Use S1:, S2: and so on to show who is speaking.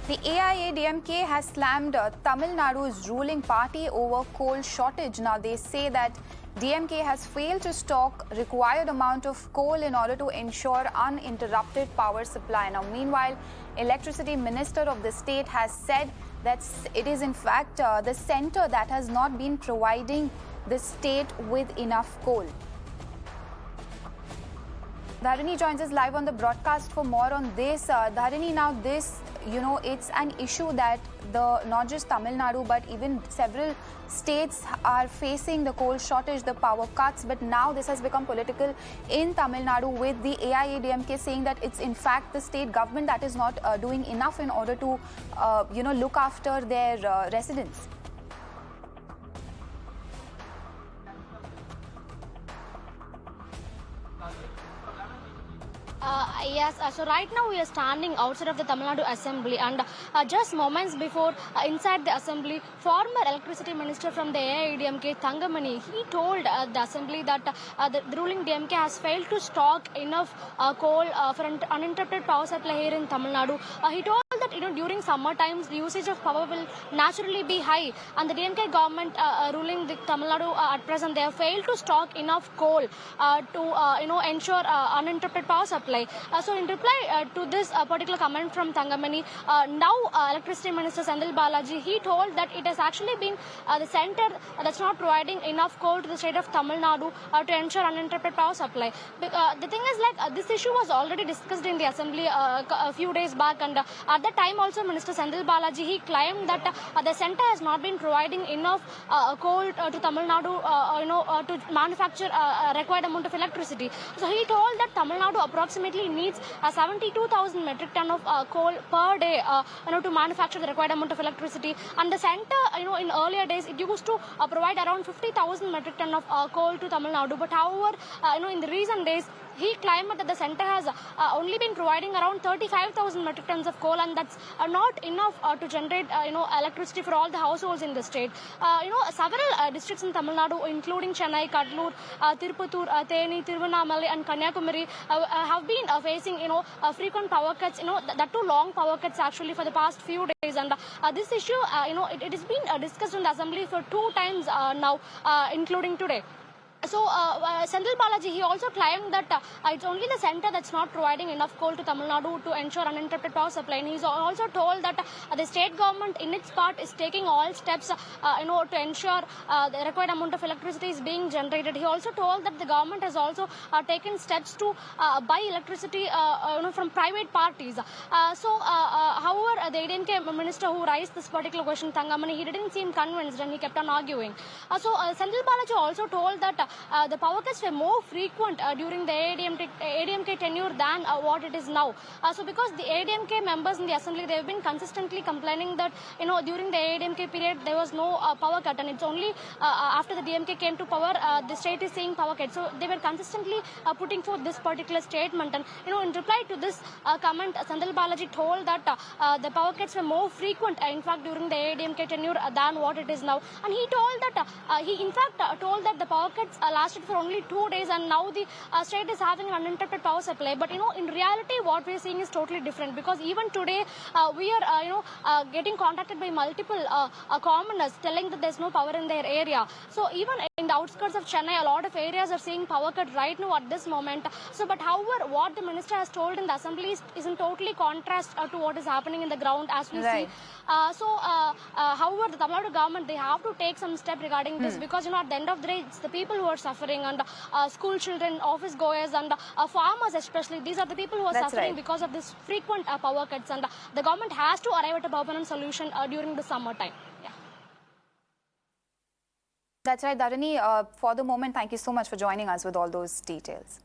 S1: The AIADMK has slammed Tamil Nadu's ruling party over coal shortage. Now they say that DMK has failed to stock required amount of coal in order to ensure uninterrupted power supply. Now meanwhile, Electricity Minister of the state has said that it is in fact the centre that has not been providing the state with enough coal. Dharini joins us live on the broadcast for more on this. Dharini, now this, it's an issue that not just Tamil Nadu but even several states are facing the coal shortage, the power cuts. But now this has become political in Tamil Nadu with the AIADMK saying that it's in fact the state government that is not doing enough in order to, look after their residents.
S2: Yes, so right now we are standing outside of the Tamil Nadu Assembly, and just moments before, inside the Assembly, former Electricity Minister from the AIDMK, Thangamani, he told the Assembly that the ruling DMK has failed to stock enough coal for uninterrupted power supply here in Tamil Nadu. He told that during summer times the usage of power will naturally be high, and the DMK government ruling the Tamil Nadu at present, they have failed to stock enough coal to ensure uninterrupted power supply. So in reply to this particular comment from Thangamani, now Electricity Minister Sendil Balaji, he told that it has actually been the centre that's not providing enough coal to the state of Tamil Nadu to ensure uninterrupted power supply. The thing is, this issue was already discussed in the Assembly a few days back, and at that time also Minister Sendil Balaji, he claimed that the centre has not been providing enough coal to Tamil Nadu to manufacture a required amount of electricity. So he told that Tamil Nadu approximately needs 72,000 metric ton of coal per day to manufacture the required amount of electricity, and the centre in earlier days it used to provide around 50,000 metric ton of coal to Tamil Nadu. But however, in the recent days he claimed that the centre has only been providing around 35,000 metric tons of coal, and that's not enough to generate electricity for all the households in the state. Several districts in Tamil Nadu, including Chennai, Kadlur, Tirupattur, Theni, Tiruvannamalai and Kanyakumari have been facing frequent power cuts, that too long power cuts actually for the past few days. And this issue, it has been discussed in the Assembly for 2 times now, including today. So, Sendil Balaji, he also claimed that it's only the centre that's not providing enough coal to Tamil Nadu to ensure uninterrupted power supply. And he's also told that the state government, in its part, is taking all steps, to ensure the required amount of electricity is being generated. He also told that the government has also taken steps to buy electricity, from private parties. However, the AIDMK minister who raised this particular question, Thangamani, he didn't seem convinced and he kept on arguing. Sendil Balaji also told that the power cuts were more frequent during the AIDMK tenure than what it is now. Because the AIDMK members in the Assembly, they have been consistently complaining that during the AIDMK period there was no power cut, and it's only after the DMK came to power the state is seeing power cut. So they were consistently putting forth this particular statement, and in reply to this comment, Sendil Balaji told that the power cuts were more frequent in fact during the AIDMK tenure than what it is now. And he told that he in fact told that the power cuts lasted for only 2 days, and now the state is having an uninterrupted power supply. But in reality what we are seeing is totally different, because even today we are getting contacted by multiple commoners telling that there's no power in their area. So even in the outskirts of Chennai, a lot of areas are seeing power cut right now at this moment. But however, what the minister has told in the Assembly is in totally contrast to what is happening in the ground as we see. However, the Tamil Nadu government, they have to take some step regarding this, because at the end of the day, it's the people who are suffering, and school children, office goers, and farmers especially. These are the people who are suffering because of this frequent power cuts, and the government has to arrive at a permanent solution during the summer time. Yeah.
S1: That's right, Dharini. For the moment, thank you so much for joining us with all those details.